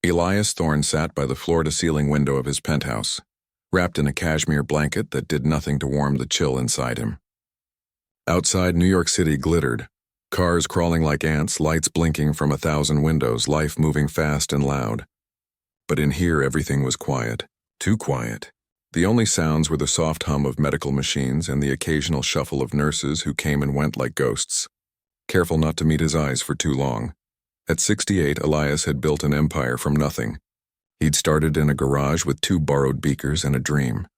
Elias Thorne sat by the floor-to-ceiling window of his penthouse, wrapped in a cashmere blanket that did nothing to warm the chill inside him. Outside, New York City glittered, cars crawling like ants, lights blinking from 1,000 windows, life moving fast and loud. But in here, everything was quiet, too quiet. The only sounds were the soft hum of medical machines and the occasional shuffle of nurses who came and went like ghosts, careful not to meet his eyes for too long. At 68, Elias had built an empire from nothing. He'd started in a garage with 2 borrowed beakers and a dream,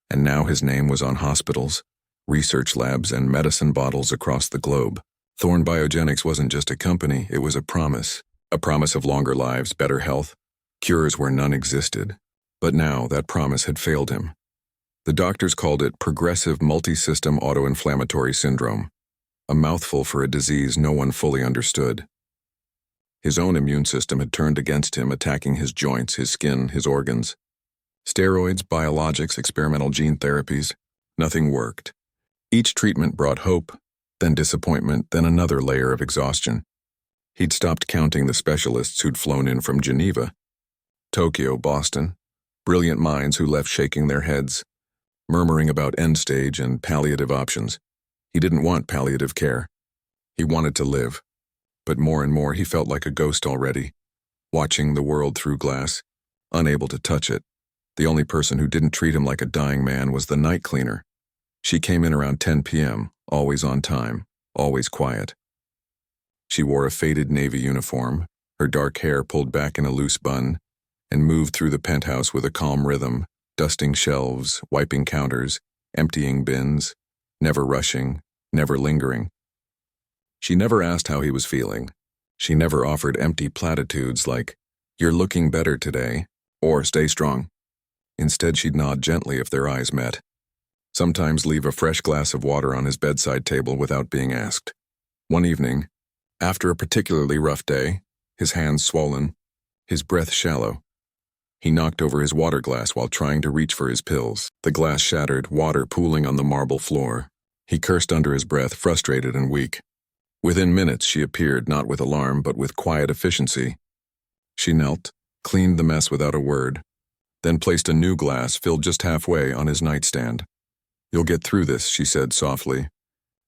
and now his name was on hospitals, research labs, and medicine bottles across the globe. Thorne Biogenics wasn't just a company, it was a promise of longer lives, better health, cures where none existed. But now that promise had failed him. The doctors called it progressive multi-system autoinflammatory syndrome, a mouthful for a disease no one fully understood. His own immune system had turned against him, attacking his joints, his skin, his organs. Steroids, biologics, experimental gene therapies, nothing worked. Each treatment brought hope, then disappointment, then another layer of exhaustion. He'd stopped counting the specialists who'd flown in from Geneva, Tokyo, Boston, brilliant minds who left shaking their heads, murmuring about end-stage and palliative options. He didn't want palliative care. He wanted to live. But more and more he felt like a ghost already, watching the world through glass, unable to touch it. The only person who didn't treat him like a dying man was the night cleaner. She came in around 10 p.m., always on time, always quiet. She wore a faded navy uniform, her dark hair pulled back in a loose bun, and moved through the penthouse with a calm rhythm, dusting shelves, wiping counters, emptying bins, never rushing, never lingering. She never asked how he was feeling. She never offered empty platitudes like, "You're looking better today," or "Stay strong." Instead, she'd nod gently if their eyes met. Sometimes leave a fresh glass of water on his bedside table without being asked. One evening, after a particularly rough day, his hands swollen, his breath shallow, he knocked over his water glass while trying to reach for his pills. The glass shattered, water pooling on the marble floor. He cursed under his breath, frustrated and weak. Within minutes, she appeared, not with alarm, but with quiet efficiency. She knelt, cleaned the mess without a word, then placed a new glass filled just halfway on his nightstand. "You'll get through this," she said softly,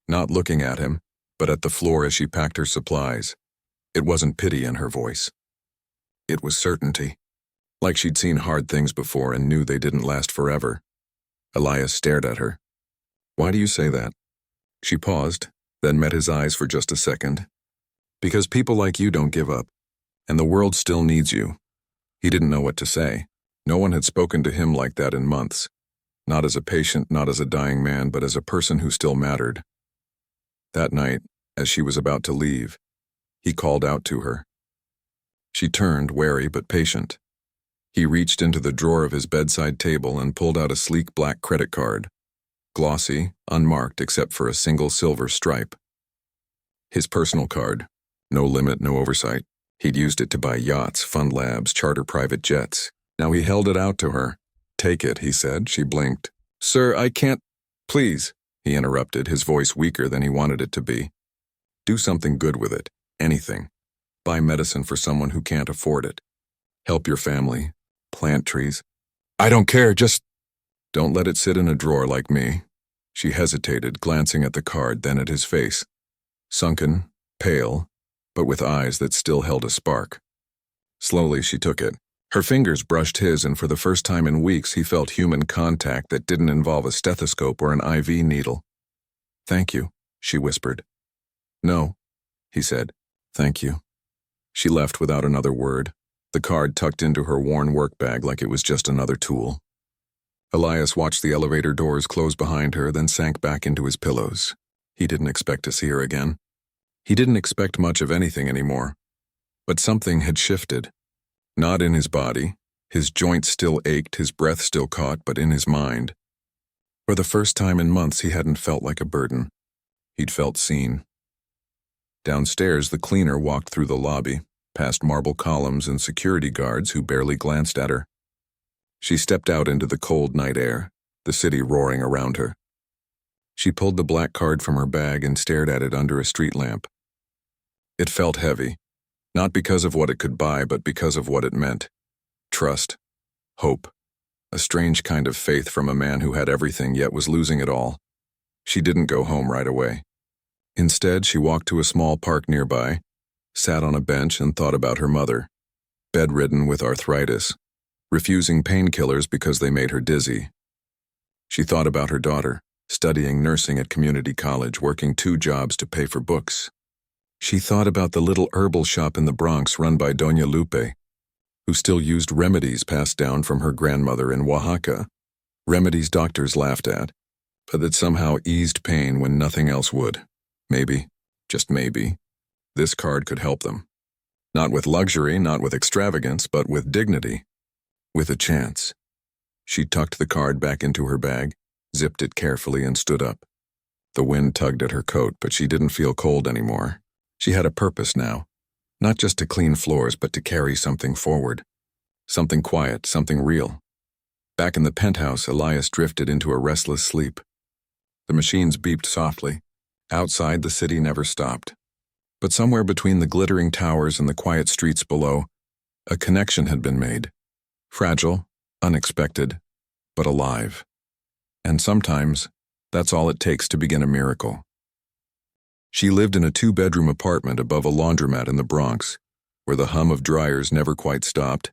not looking at him, but at the floor as she packed her supplies. It wasn't pity in her voice. It was certainty. Like she'd seen hard things before and knew they didn't last forever. Elias stared at her. "Why do you say that?" She paused, then met his eyes for just a second. "Because people like you don't give up, and the world still needs you." He didn't know what to say. No one had spoken to him like that in months. Not as a patient, not as a dying man, but as a person who still mattered. That night, as she was about to leave, he called out to her. She turned, wary but patient. He reached into the drawer of his bedside table and pulled out a sleek black credit card, glossy, unmarked except for a single silver stripe. His personal card, no limit, no oversight. He'd used it to buy yachts, fund labs, charter private jets. Now he held it out to her. "Take it," he said. She blinked. "Sir, I can't—" "Please," he interrupted, his voice weaker than he wanted it to be. "Do something good with it. Anything. Buy medicine for someone who can't afford it. Help your family. Plant trees. I don't care, just—" "Don't let it sit in a drawer like me." She hesitated, glancing at the card, then at his face. Sunken, pale, but with eyes that still held a spark. Slowly she took it. Her fingers brushed his, and for the first time in weeks he felt human contact that didn't involve a stethoscope or an IV needle. "Thank you," she whispered. "No," he said. "Thank you." She left without another word, the card tucked into her worn work bag like it was just another tool. Elias watched the elevator doors close behind her, then sank back into his pillows. He didn't expect to see her again. He didn't expect much of anything anymore. But something had shifted. Not in his body. His joints still ached, his breath still caught, but in his mind. For the first time in months, he hadn't felt like a burden. He'd felt seen. Downstairs, the cleaner walked through the lobby, past marble columns and security guards who barely glanced at her. She stepped out into the cold night air, the city roaring around her. She pulled the black card from her bag and stared at it under a street lamp. It felt heavy, Not because of what it could buy, but because of what it meant. Trust. Hope. A strange kind of faith from a man who had everything yet was losing it all. She didn't go home right away. Instead, she walked to a small park nearby, sat on a bench and thought about her mother, bedridden with arthritis, refusing painkillers because they made her dizzy. She thought about her daughter, studying nursing at community college, working 2 jobs to pay for books. She thought about the little herbal shop in the Bronx run by Doña Lupe, who still used remedies passed down from her grandmother in Oaxaca, remedies doctors laughed at, but that somehow eased pain when nothing else would. Maybe, just maybe, this card could help them. Not with luxury, not with extravagance, but with dignity, with a chance. She tucked the card back into her bag, zipped it carefully, and stood up. The wind tugged at her coat, but she didn't feel cold anymore. She had a purpose now, not just to clean floors, but to carry something forward. Something quiet, something real. Back in the penthouse, Elias drifted into a restless sleep. The machines beeped softly. Outside, the city never stopped. But somewhere between the glittering towers and the quiet streets below, a connection had been made. Fragile, unexpected, but alive. And sometimes, that's all it takes to begin a miracle. She lived in a 2-bedroom apartment above a laundromat in the Bronx, where the hum of dryers never quite stopped,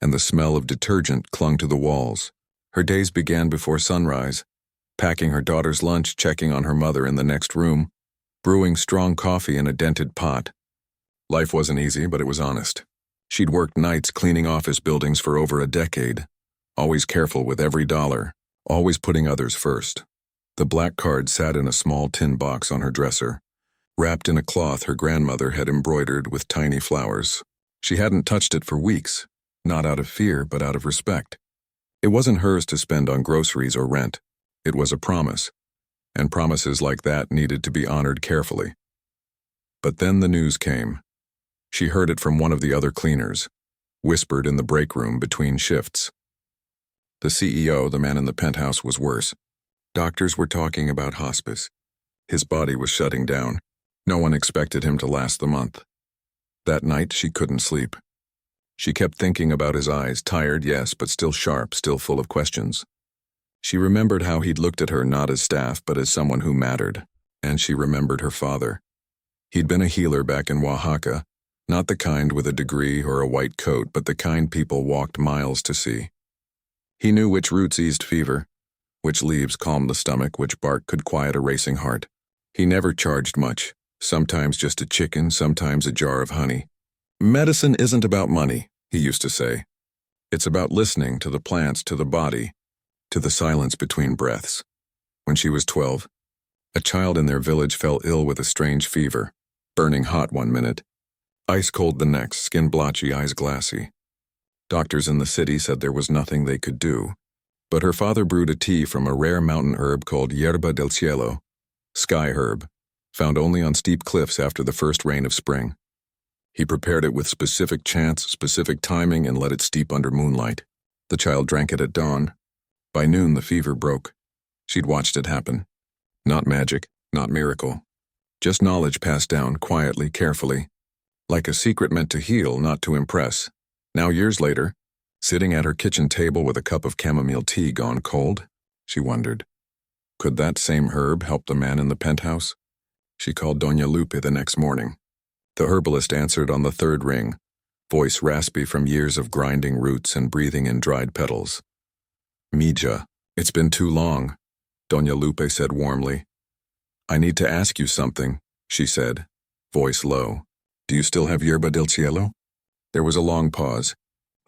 and the smell of detergent clung to the walls. Her days began before sunrise, packing her daughter's lunch, checking on her mother in the next room, brewing strong coffee in a dented pot. Life wasn't easy, but it was honest. She'd worked nights cleaning office buildings for over a decade, always careful with every dollar, always putting others first. The black card sat in a small tin box on her dresser, wrapped in a cloth her grandmother had embroidered with tiny flowers. She hadn't touched it for weeks, not out of fear, but out of respect. It wasn't hers to spend on groceries or rent. It was a promise, and promises like that needed to be honored carefully. But then the news came. She heard it from one of the other cleaners, whispered in the break room between shifts. The CEO, the man in the penthouse, was worse. Doctors were talking about hospice. His body was shutting down. No one expected him to last the month. That night, she couldn't sleep. She kept thinking about his eyes, tired, yes, but still sharp, still full of questions. She remembered how he'd looked at her not as staff, but as someone who mattered. And she remembered her father. He'd been a healer back in Oaxaca, not the kind with a degree or a white coat, but the kind people walked miles to see. He knew which roots eased fever, which leaves calmed the stomach, which bark could quiet a racing heart. He never charged much, sometimes just a chicken, sometimes a jar of honey. Medicine isn't about money, he used to say. It's about listening to the plants, to the body, to the silence between breaths. When she was 12, a child in their village fell ill with a strange fever, burning hot one minute, ice cold the next, skin blotchy, eyes glassy. Doctors in the city said there was nothing they could do, but her father brewed a tea from a rare mountain herb called yerba del cielo, sky herb, found only on steep cliffs after the first rain of spring. He prepared it with specific chance, specific timing, and let it steep under moonlight. The child drank it at dawn. By noon, the fever broke. She'd watched it happen. Not magic, not miracle. Just knowledge passed down quietly, carefully, like a secret meant to heal, not to impress. Now, years later, sitting at her kitchen table with a cup of chamomile tea gone cold, she wondered, could that same herb help the man in the penthouse? She called Doña Lupe the next morning. The herbalist answered on the 3rd ring, voice raspy from years of grinding roots and breathing in dried petals. Mija, it's been too long, Doña Lupe said warmly. I need to ask you something, she said, voice low. Do you still have yerba del cielo? There was a long pause.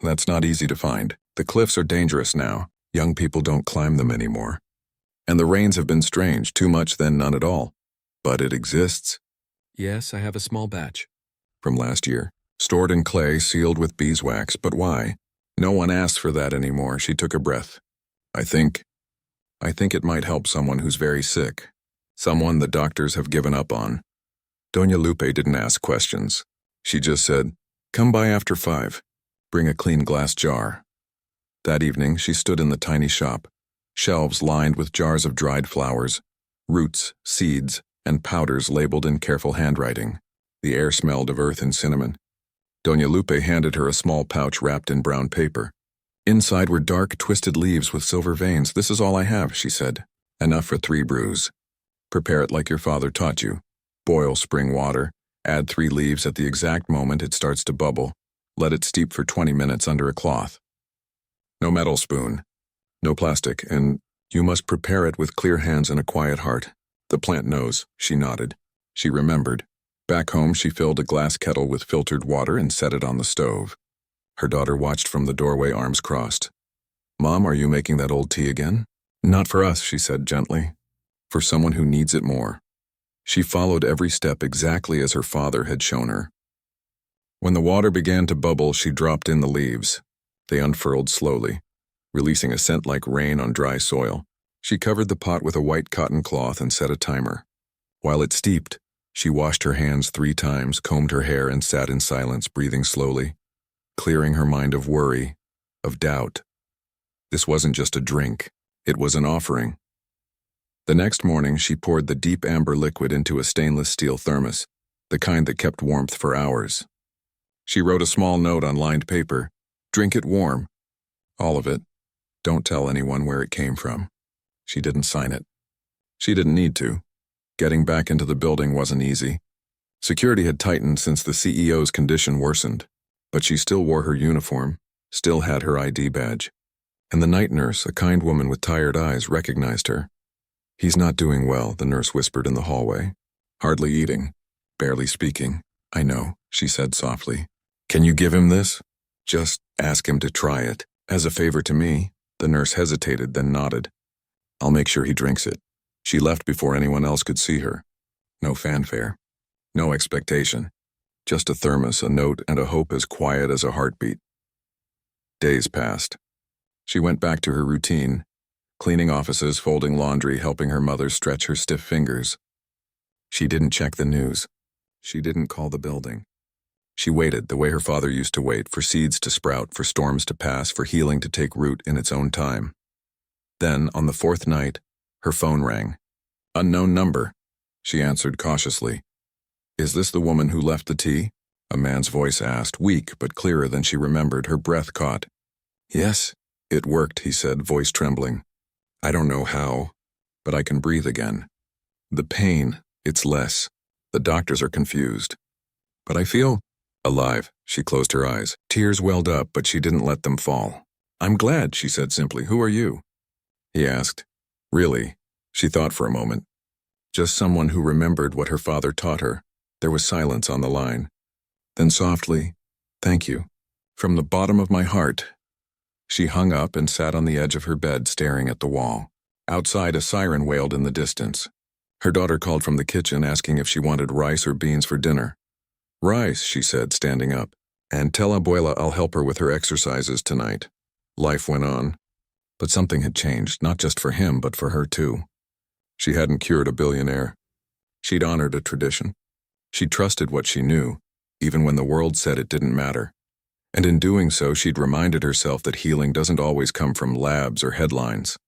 That's not easy to find. The cliffs are dangerous now. Young people don't climb them anymore. And the rains have been strange, too much then none at all. But it exists. Yes, I have a small batch. From last year. Stored in clay, sealed with beeswax, but why? No one asks for that anymore. She took a breath. I think it might help someone who's very sick. Someone the doctors have given up on. Doña Lupe didn't ask questions. She just said, come by after 5. Bring a clean glass jar. That evening, she stood in the tiny shop, shelves lined with jars of dried flowers, roots, seeds, and powders labeled in careful handwriting. The air smelled of earth and cinnamon. Doña Lupe handed her a small pouch wrapped in brown paper. Inside were dark, twisted leaves with silver veins. "This is all I have," she said. "Enough for 3 brews. Prepare it like your father taught you. Boil spring water. Add 3 leaves at the exact moment it starts to bubble. Let it steep for 20 minutes under a cloth. No metal spoon. No plastic, and you must prepare it with clear hands and a quiet heart. The plant knows," she nodded. She remembered. Back home, she filled a glass kettle with filtered water and set it on the stove. Her daughter watched from the doorway, arms crossed. "Mom, are you making that old tea again?" "Not for us," she said gently. "For someone who needs it more." She followed every step exactly as her father had shown her. When the water began to bubble, she dropped in the leaves. They unfurled slowly, releasing a scent like rain on dry soil. She covered the pot with a white cotton cloth and set a timer. While it steeped, she washed her hands 3 times, combed her hair, and sat in silence, breathing slowly, clearing her mind of worry, of doubt. This wasn't just a drink, it was an offering. The next morning, she poured the deep amber liquid into a stainless steel thermos, the kind that kept warmth for hours. She wrote a small note on lined paper. "Drink it warm. All of it. Don't tell anyone where it came from." She didn't sign it. She didn't need to. Getting back into the building wasn't easy. Security had tightened since the CEO's condition worsened, but she still wore her uniform, still had her ID badge. And the night nurse, a kind woman with tired eyes, recognized her. "He's not doing well," the nurse whispered in the hallway. "Hardly eating, barely speaking." "I know," she said softly. "Can you give him this? Just ask him to try it. As a favor to me." The nurse hesitated, then nodded. "I'll make sure he drinks it." She left before anyone else could see her. No fanfare. No expectation. Just a thermos, a note, and a hope as quiet as a heartbeat. Days passed. She went back to her routine, cleaning offices, folding laundry, helping her mother stretch her stiff fingers. She didn't check the news. She didn't call the building. She waited the way her father used to wait, for seeds to sprout, for storms to pass, for healing to take root in its own time. Then, on the 4th night, her phone rang. "Unknown number," she answered cautiously. "Is this the woman who left the tea?" a man's voice asked, weak but clearer than she remembered, her breath caught. "Yes, it worked," he said, voice trembling. "I don't know how, but I can breathe again. The pain, it's less. The doctors are confused. But I feel alive." She closed her eyes. Tears welled up, but she didn't let them fall. "I'm glad," she said simply. "Who are you?" he asked. "Really?" She thought for a moment. Just someone who remembered what her father taught her. There was silence on the line. Then softly, "Thank you. From the bottom of my heart." She hung up and sat on the edge of her bed, staring at the wall. Outside, a siren wailed in the distance. Her daughter called from the kitchen, asking if she wanted rice or beans for dinner. "Rice," she said, standing up. "And tell Abuela I'll help her with her exercises tonight." Life went on. But something had changed, not just for him, but for her too. She hadn't cured a billionaire. She'd honored a tradition. She'd trusted what she knew, even when the world said it didn't matter. And in doing so, she'd reminded herself that healing doesn't always come from labs or headlines.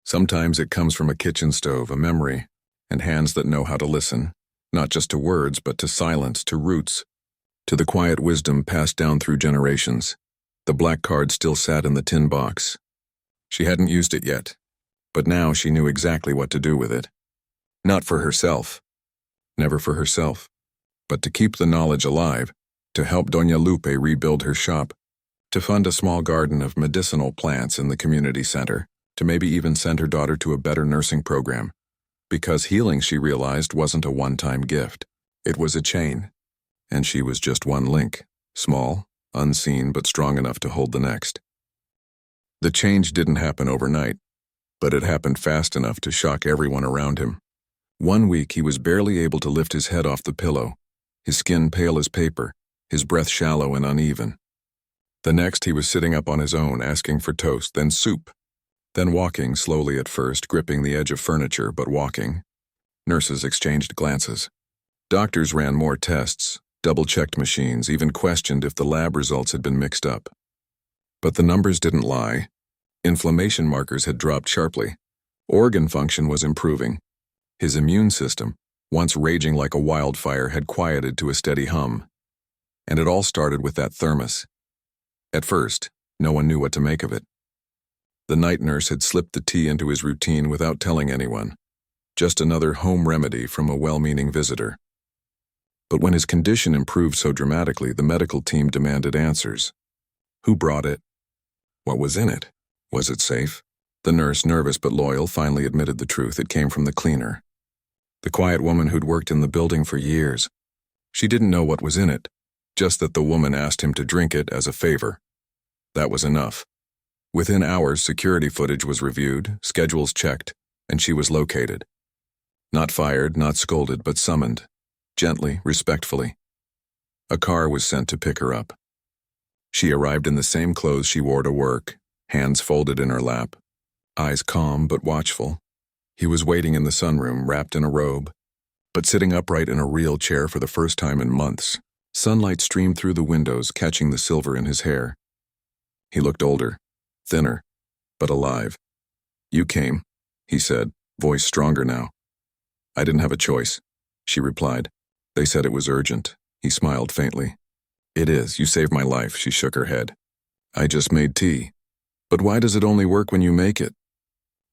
Sometimes it comes from a kitchen stove, a memory, and hands that know how to listen, not just to words, but to silence, to roots, to the quiet wisdom passed down through generations. The black card still sat in the tin box. She hadn't used it yet, but now she knew exactly what to do with it. Not for herself, never for herself, but to keep the knowledge alive, to help Doña Lupe rebuild her shop, to fund a small garden of medicinal plants in the community center, to maybe even send her daughter to a better nursing program. Because healing, she realized, wasn't a one-time gift. It was a chain, and she was just one link, small, unseen, but strong enough to hold the next. The change didn't happen overnight, but it happened fast enough to shock everyone around him. One week, he was barely able to lift his head off the pillow, his skin pale as paper, his breath shallow and uneven. The next, he was sitting up on his own, asking for toast, then soup, then walking slowly at first, gripping the edge of furniture, but walking. Nurses exchanged glances. Doctors ran more tests, double-checked machines, even questioned if the lab results had been mixed up. But the numbers didn't lie. Inflammation markers had dropped sharply. Organ function was improving. His immune system, once raging like a wildfire, had quieted to a steady hum. And it all started with that thermos. At first, no one knew what to make of it. The night nurse had slipped the tea into his routine without telling anyone. Just another home remedy from a well-meaning visitor. But when his condition improved so dramatically, the medical team demanded answers. Who brought it? What was in it? Was it safe? The nurse, nervous but loyal, finally admitted the truth. It came from the cleaner. The quiet woman who'd worked in the building for years. She didn't know what was in it, just that the woman asked him to drink it as a favor. That was enough. Within hours, security footage was reviewed, schedules checked, and she was located. Not fired, not scolded, but summoned. Gently, respectfully. A car was sent to pick her up. She arrived in the same clothes she wore to work, hands folded in her lap, eyes calm but watchful. He was waiting in the sunroom, wrapped in a robe, but sitting upright in a real chair for the first time in months. Sunlight streamed through the windows, catching the silver in his hair. He looked older, thinner, but alive. "You came," he said, voice stronger now. "I didn't have a choice," she replied. "They said it was urgent." He smiled faintly. "It is. You saved my life." She shook her head. "I just made tea." "But why does it only work when you make it?"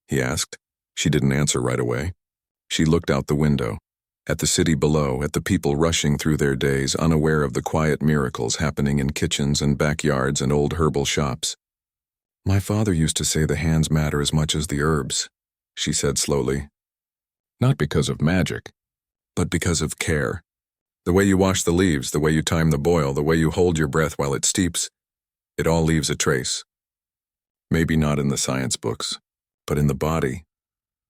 he asked. She didn't answer right away. She looked out the window, at the city below, at the people rushing through their days, unaware of the quiet miracles happening in kitchens and backyards and old herbal shops. "My father used to say the hands matter as much as the herbs," she said slowly. "Not because of magic, but because of care. The way you wash the leaves, the way you time the boil, the way you hold your breath while it steeps, it all leaves a trace. Maybe not in the science books, but in the body."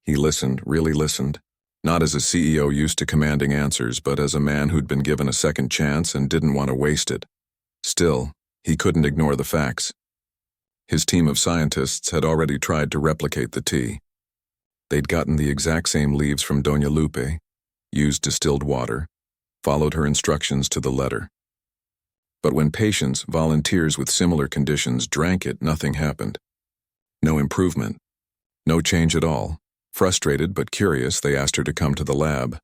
He listened, really listened, not as a CEO used to commanding answers, but as a man who'd been given a second chance and didn't want to waste it. Still, he couldn't ignore the facts. His team of scientists had already tried to replicate the tea. They'd gotten the exact same leaves from Doña Lupe, used distilled water, followed her instructions to the letter. But when patients, volunteers with similar conditions, drank it, nothing happened. No improvement. No change at all. Frustrated but curious, they asked her to come to the lab.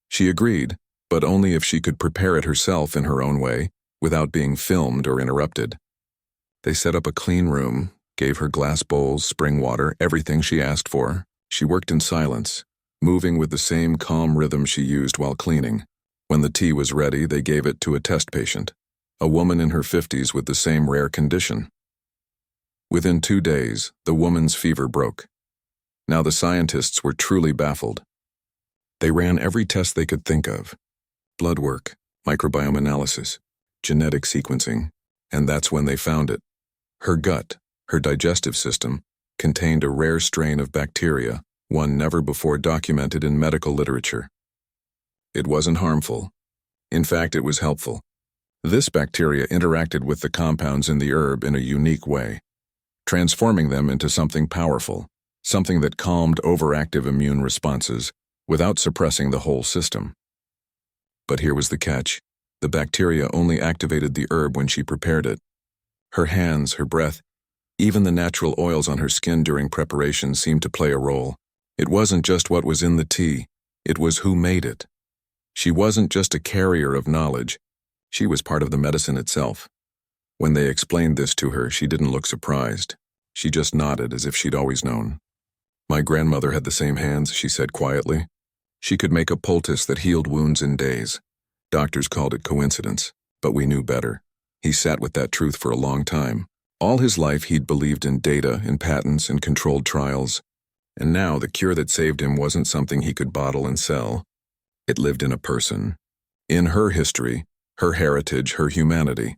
She agreed, but only if she could prepare it herself in her own way, without being filmed or interrupted. They set up a clean room, gave her glass bowls, spring water, everything she asked for. She worked in silence, moving with the same calm rhythm she used while cleaning. When the tea was ready, they gave it to a test patient, a woman in her 50s with the same rare condition. Within 2 days, the woman's fever broke. Now the scientists were truly baffled. They ran every test they could think of. Blood work, microbiome analysis, genetic sequencing, and that's when they found it. Her gut, her digestive system, contained a rare strain of bacteria, one never before documented in medical literature. It wasn't harmful. In fact, it was helpful. This bacteria interacted with the compounds in the herb in a unique way, transforming them into something powerful, something that calmed overactive immune responses without suppressing the whole system. But here was the catch. The bacteria only activated the herb when she prepared it. Her hands, her breath, even the natural oils on her skin during preparation seemed to play a role. It wasn't just what was in the tea, it was who made it. She wasn't just a carrier of knowledge, she was part of the medicine itself. When they explained this to her, she didn't look surprised. She just nodded as if she'd always known. "My grandmother had the same hands," she said quietly. "She could make a poultice that healed wounds in days. Doctors called it coincidence, but we knew better." He sat with that truth for a long time. All his life he'd believed in data, in patents, in controlled trials. And now the cure that saved him wasn't something he could bottle and sell. It lived in a person. In her history, her heritage, her humanity.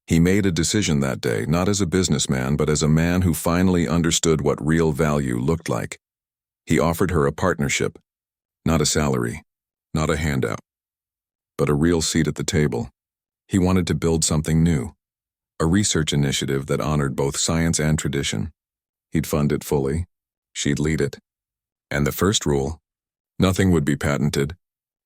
He made a decision that day, not as a businessman, but as a man who finally understood what real value looked like. He offered her a partnership, not a salary, not a handout, but a real seat at the table. He wanted to build something new, a research initiative that honored both science and tradition. He'd fund it fully. She'd lead it. And the first rule: nothing would be patented,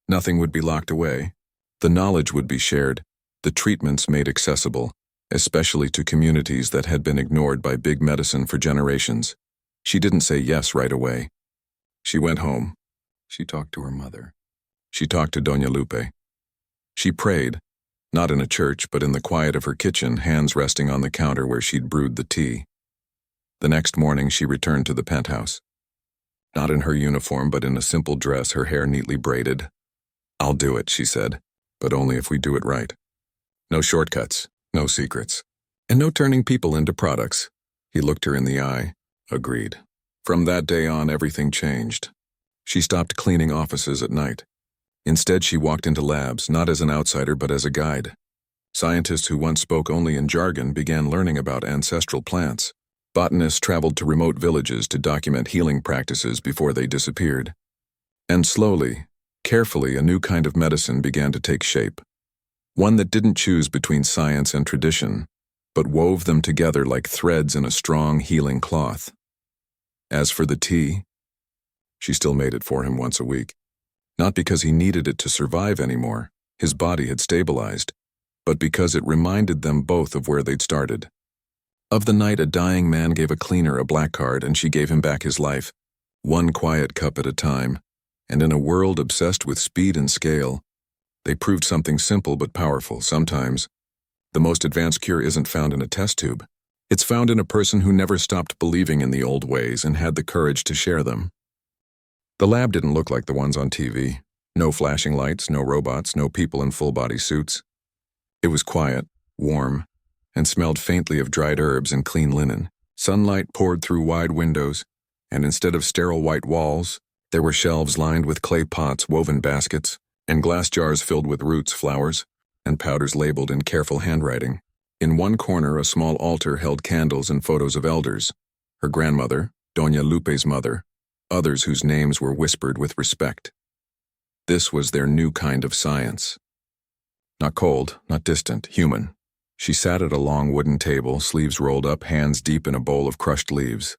nothing would be locked away. The knowledge would be shared, the treatments made accessible, especially to communities that had been ignored by big medicine for generations. She didn't say yes right away. She went home. She talked to her mother. She talked to Doña Lupe. She prayed, Not in a church, but in the quiet of her kitchen, hands resting on the counter where she'd brewed the tea. The next morning, she returned to the penthouse. Not in her uniform, but in a simple dress, her hair neatly braided. "I'll do it," she said, "but only if we do it right. No shortcuts, no secrets, and no turning people into products." He looked her in the eye. Agreed. From that day on, everything changed. She stopped cleaning offices at night. Instead, she walked into labs, not as an outsider, but as a guide. Scientists who once spoke only in jargon began learning about ancestral plants. Botanists traveled to remote villages to document healing practices before they disappeared. And slowly, carefully, a new kind of medicine began to take shape. One that didn't choose between science and tradition, but wove them together like threads in a strong, healing cloth. As for the tea, she still made it for him once a week. Not because he needed it to survive anymore, his body had stabilized, but because it reminded them both of where they'd started. Of the night a dying man gave a cleaner a black card and she gave him back his life, one quiet cup at a time, and in a world obsessed with speed and scale, they proved something simple but powerful. Sometimes, the most advanced cure isn't found in a test tube. It's found in a person who never stopped believing in the old ways and had the courage to share them. The lab didn't look like the ones on TV. No flashing lights, no robots, no people in full-body suits. It was quiet, warm, and smelled faintly of dried herbs and clean linen. Sunlight poured through wide windows, and instead of sterile white walls, there were shelves lined with clay pots, woven baskets, and glass jars filled with roots, flowers, and powders labeled in careful handwriting. In one corner, a small altar held candles and photos of elders. Her grandmother, Doña Lupe's mother, others whose names were whispered with respect. This was their new kind of science. Not cold, not distant, human. She sat at a long wooden table, sleeves rolled up, hands deep in a bowl of crushed leaves.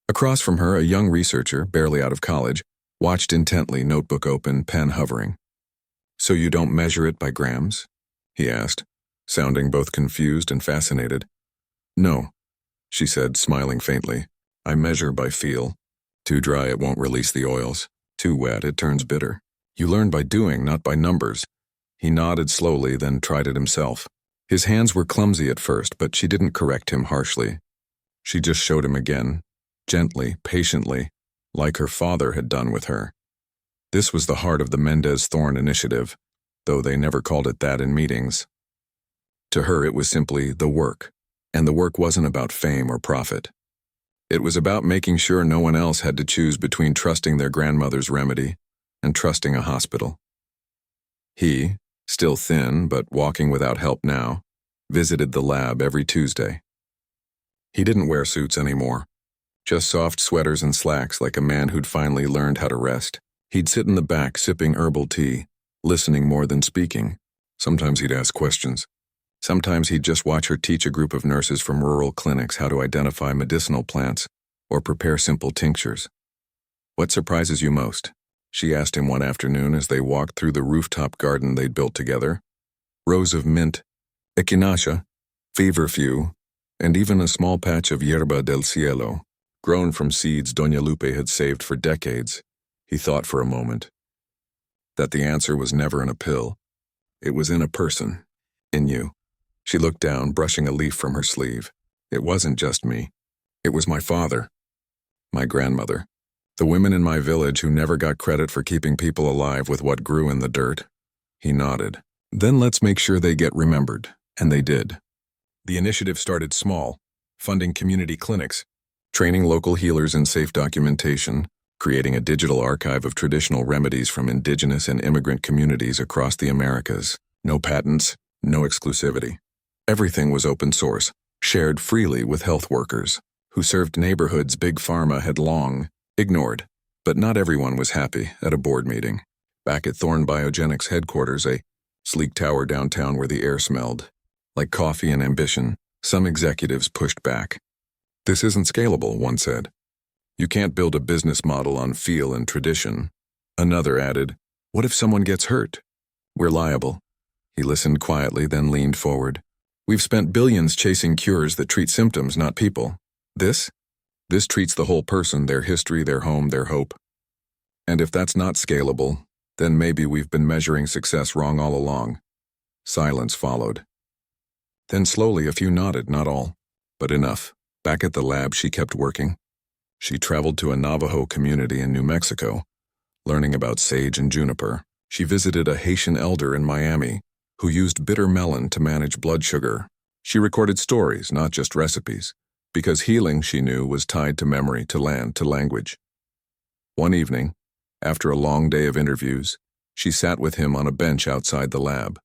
Across from her, a young researcher, barely out of college, watched intently, notebook open, pen hovering. "So you don't measure it by grams?" he asked, sounding both confused and fascinated. "No," she said, smiling faintly. "I measure by feel. Too dry, it won't release the oils. Too wet, it turns bitter. You learn by doing, not by numbers." He nodded slowly, then tried it himself. His hands were clumsy at first, but she didn't correct him harshly. She just showed him again, gently, patiently, like her father had done with her. This was the heart of the Mendez-Thorne initiative, though they never called it that in meetings. To her, it was simply the work, and the work wasn't about fame or profit. It was about making sure no one else had to choose between trusting their grandmother's remedy and trusting a hospital. He, still thin but walking without help now, visited the lab every Tuesday. He didn't wear suits anymore, just soft sweaters and slacks like a man who'd finally learned how to rest. He'd sit in the back sipping herbal tea, listening more than speaking. Sometimes he'd ask questions. Sometimes he'd just watch her teach a group of nurses from rural clinics how to identify medicinal plants or prepare simple tinctures. "What surprises you most?" she asked him one afternoon as they walked through the rooftop garden they'd built together. Rows of mint, echinacea, feverfew, and even a small patch of yerba del cielo, grown from seeds Doña Lupe had saved for decades. He thought for a moment. That the answer was never in a pill. It was in a person. In you. She looked down, brushing a leaf from her sleeve. "It wasn't just me. It was my father. My grandmother. The women in my village who never got credit for keeping people alive with what grew in the dirt." He nodded. "Then let's make sure they get remembered." And they did. The initiative started small, funding community clinics, training local healers in safe documentation, creating a digital archive of traditional remedies from indigenous and immigrant communities across the Americas. No patents, no exclusivity. Everything was open source, shared freely with health workers, who served neighborhoods Big Pharma had long ignored. But not everyone was happy at a board meeting. Back at Thorne Biogenics headquarters, a sleek tower downtown where the air smelled like coffee and ambition, some executives pushed back. "This isn't scalable," one said. "You can't build a business model on feel and tradition." Another added, "What if someone gets hurt? We're liable." He listened quietly, then leaned forward. "We've spent billions chasing cures that treat symptoms, not people. This treats the whole person, their history, their home, their hope. And if that's not scalable, then maybe we've been measuring success wrong all along." Silence followed. Then slowly a few nodded, not all, but enough. Back at the lab, she kept working. She traveled to a Navajo community in New Mexico, learning about sage and juniper. She visited a Haitian elder in Miami who used bitter melon to manage blood sugar. She recorded stories, not just recipes, because healing, she knew, was tied to memory, to land, to language. One evening, after a long day of interviews, she sat with him on a bench outside the lab.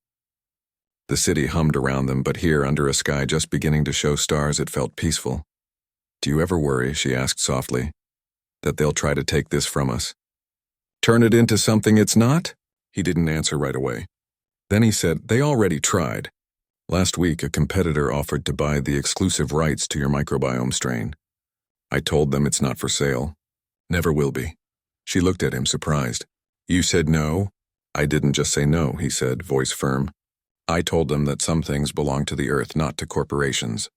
The city hummed around them, but here, under a sky just beginning to show stars, it felt peaceful. "Do you ever worry," she asked softly, "that they'll try to take this from us? Turn it into something it's not?" He didn't answer right away. Then he said, "They already tried. Last week, a competitor offered to buy the exclusive rights to your microbiome strain. I told them it's not for sale. Never will be." She looked at him, surprised. "You said no?" "I didn't just say no," he said, voice firm. "I told them that some things belong to the earth, not to corporations.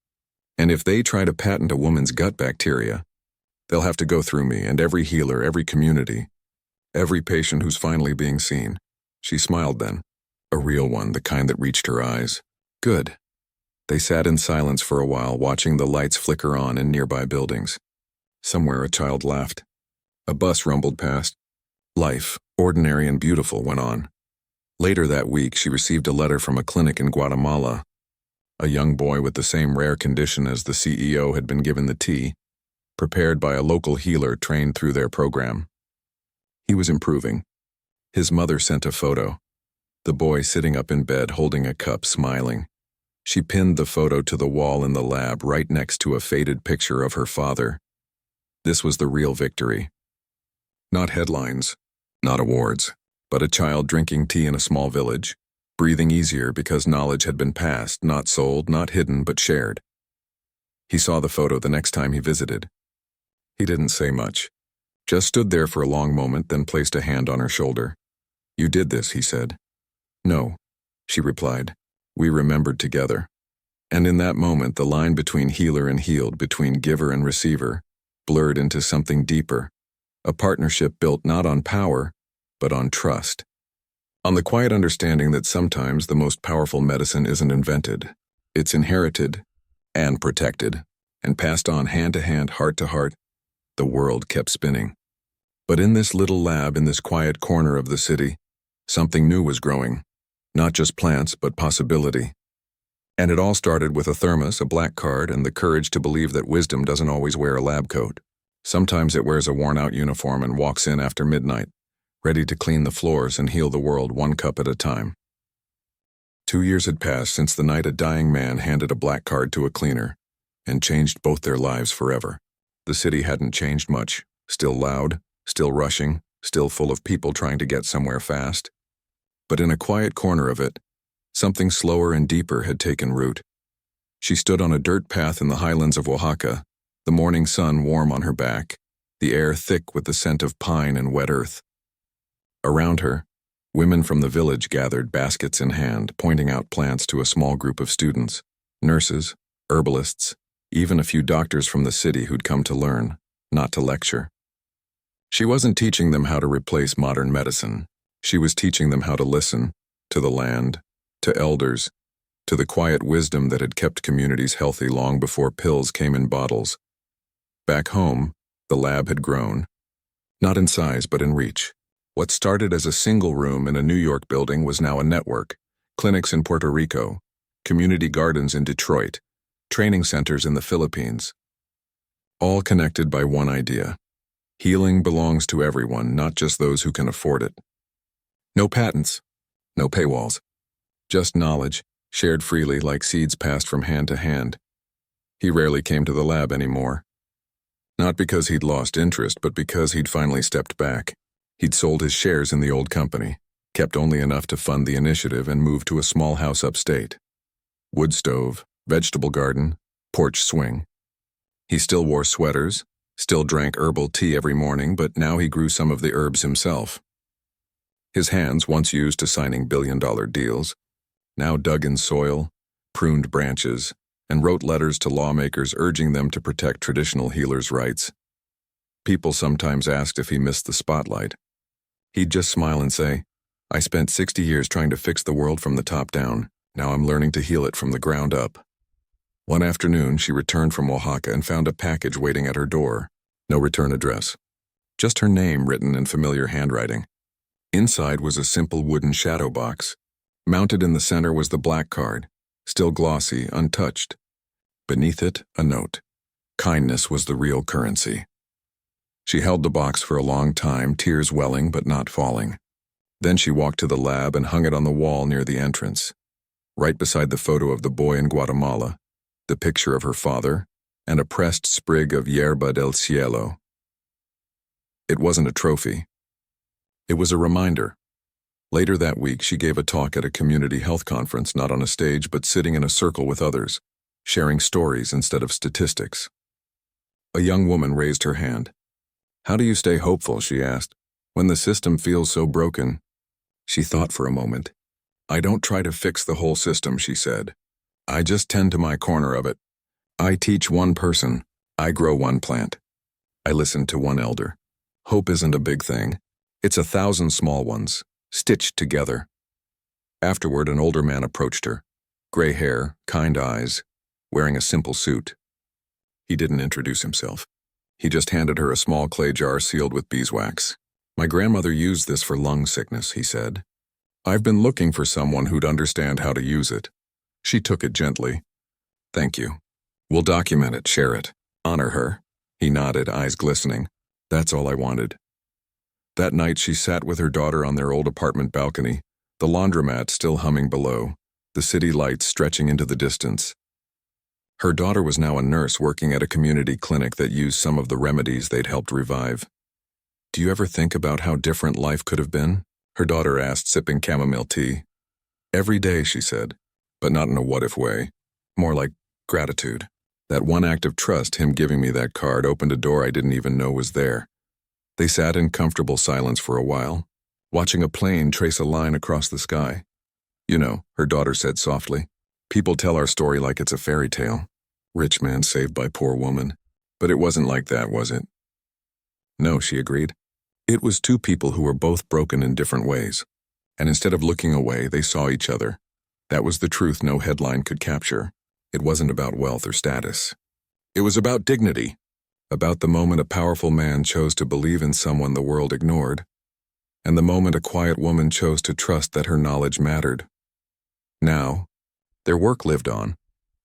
And if they try to patent a woman's gut bacteria, they'll have to go through me and every healer, every community, every patient who's finally being seen." She smiled then, a real one, the kind that reached her eyes. "Good." They sat in silence for a while, watching the lights flicker on in nearby buildings. Somewhere a child laughed. A bus rumbled past. Life, ordinary and beautiful, went on. Later that week, she received a letter from a clinic in Guatemala. A young boy with the same rare condition as the CEO had been given the tea, prepared by a local healer trained through their program. He was improving. His mother sent a photo. The boy sitting up in bed holding a cup, smiling. She pinned the photo to the wall in the lab right next to a faded picture of her father. This was the real victory. Not headlines, not awards, but a child drinking tea in a small village, breathing easier because knowledge had been passed, not sold, not hidden, but shared. He saw the photo the next time he visited. He didn't say much, just stood there for a long moment, then placed a hand on her shoulder. "You did this," he said. "No," she replied. "We remembered together." And in that moment, the line between healer and healed, between giver and receiver, blurred into something deeper, a partnership built not on power, but on trust. On the quiet understanding that sometimes the most powerful medicine isn't invented. It's inherited and protected and passed on hand to hand, heart to heart. The world kept spinning. But in this little lab, in this quiet corner of the city, something new was growing. Not just plants, but possibility. And it all started with a thermos, a black card, and the courage to believe that wisdom doesn't always wear a lab coat. Sometimes it wears a worn-out uniform and walks in after midnight, ready to clean the floors and heal the world one cup at a time. 2 years had passed since the night a dying man handed a black card to a cleaner and changed both their lives forever. The city hadn't changed much, still loud, still rushing, still full of people trying to get somewhere fast. But in a quiet corner of it, something slower and deeper had taken root. She stood on a dirt path in the highlands of Oaxaca, the morning sun warm on her back, the air thick with the scent of pine and wet earth. Around her, women from the village gathered, baskets in hand, pointing out plants to a small group of students, nurses, herbalists, even a few doctors from the city who'd come to learn, not to lecture. She wasn't teaching them how to replace modern medicine. She was teaching them how to listen, to the land, to elders, to the quiet wisdom that had kept communities healthy long before pills came in bottles. Back home, the lab had grown, not in size but in reach. What started as a single room in a New York building was now a network: clinics in Puerto Rico, community gardens in Detroit, training centers in the Philippines. All connected by one idea: healing belongs to everyone, not just those who can afford it. No patents, no paywalls, just knowledge, shared freely like seeds passed from hand to hand. He rarely came to the lab anymore. Not because he'd lost interest, but because he'd finally stepped back. He'd sold his shares in the old company, kept only enough to fund the initiative, and moved to a small house upstate. Wood stove, vegetable garden, porch swing. He still wore sweaters, still drank herbal tea every morning, but now he grew some of the herbs himself. His hands, once used to signing billion-dollar deals, now dug in soil, pruned branches, and wrote letters to lawmakers urging them to protect traditional healers' rights. People sometimes asked if he missed the spotlight. He'd just smile and say, "I spent 60 years trying to fix the world from the top down. Now I'm learning to heal it from the ground up. One afternoon, she returned from Oaxaca and found a package waiting at her door. No return address. Just her name written in familiar handwriting. Inside was a simple wooden shadow box. Mounted in the center was the black card, still glossy, untouched. Beneath it, a note. Kindness was the real currency. She held the box for a long time, tears welling but not falling. Then she walked to the lab and hung it on the wall near the entrance. Right beside the photo of the boy in Guatemala, the picture of her father, and a pressed sprig of Yerba del Cielo. It wasn't a trophy. It was a reminder. Later that week, she gave a talk at a community health conference, not on a stage, but sitting in a circle with others, sharing stories instead of statistics. A young woman raised her hand. "How do you stay hopeful?" she asked, "when the system feels so broken?" She thought for a moment. "I don't try to fix the whole system," she said. "I just tend to my corner of it. I teach one person. I grow one plant." I listened to one elder. Hope isn't a big thing. It's 1,000 small ones, stitched together. Afterward, an older man approached her. Gray hair, kind eyes, wearing a simple suit. He didn't introduce himself. He just handed her a small clay jar sealed with beeswax. "My grandmother used this for lung sickness," he said. "I've been looking for someone who'd understand how to use it." She took it gently. "Thank you. We'll document it, share it, honor her." He nodded, eyes glistening. "That's all I wanted." That night she sat with her daughter on their old apartment balcony, the laundromat still humming below, the city lights stretching into the distance. Her daughter was now a nurse working at a community clinic that used some of the remedies they'd helped revive. "Do you ever think about how different life could have been?" her daughter asked, sipping chamomile tea. "Every day," she said, but not in a what-if way, more like gratitude. That one act of trust, him giving me that card, opened a door I didn't even know was there. They sat in comfortable silence for a while, watching a plane trace a line across the sky. "You know," her daughter said softly, "people tell our story like it's a fairy tale. Rich man saved by poor woman. But it wasn't like that, was it?" "No," she agreed. "It was two people who were both broken in different ways. And instead of looking away, they saw each other. That was the truth no headline could capture. It wasn't about wealth or status. It was about dignity. About the moment a powerful man chose to believe in someone the world ignored, and the moment a quiet woman chose to trust that her knowledge mattered. Now, their work lived on,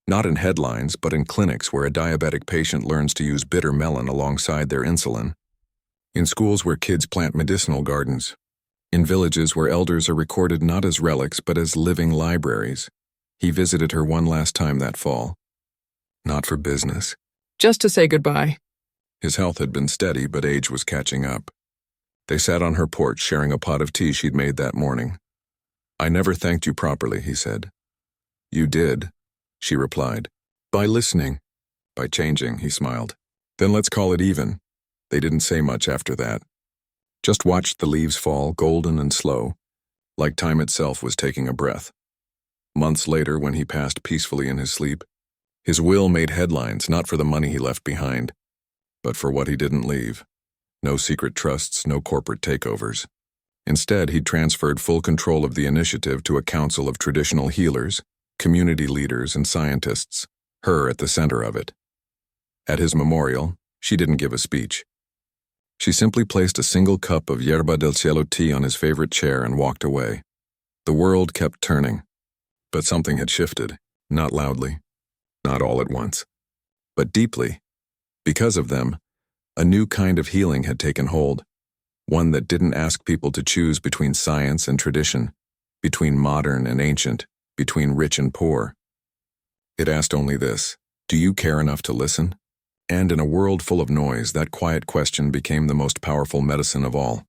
not in headlines, but in clinics where a diabetic patient learns to use bitter melon alongside their insulin, in schools where kids plant medicinal gardens, in villages where elders are recorded not as relics but as living libraries. He visited her one last time that fall. Not for business. Just to say goodbye. His health had been steady, but age was catching up. They sat on her porch sharing a pot of tea she'd made that morning. "I never thanked you properly," he said. "You did," she replied. "By listening. By changing," he smiled. "Then let's call it even." They didn't say much after that. Just watched the leaves fall, golden and slow, like time itself was taking a breath. Months later, when he passed peacefully in his sleep, his will made headlines, not for the money he left behind, but for what he didn't leave. No secret trusts, no corporate takeovers. Instead, he transferred full control of the initiative to a council of traditional healers, community leaders, and scientists, her at the center of it. At his memorial, she didn't give a speech. She simply placed a single cup of Yerba del Cielo tea on his favorite chair and walked away. The world kept turning, but something had shifted, not loudly, not all at once, but deeply. Because of them, a new kind of healing had taken hold, one that didn't ask people to choose between science and tradition, between modern and ancient, between rich and poor. It asked only this: do you care enough to listen? And in a world full of noise, that quiet question became the most powerful medicine of all.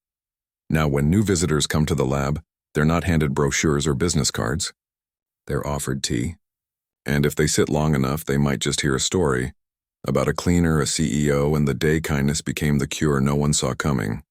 Now, when new visitors come to the lab, they're not handed brochures or business cards. They're offered tea. And if they sit long enough, they might just hear a story about a cleaner, a CEO, and the day kindness became the cure no one saw coming.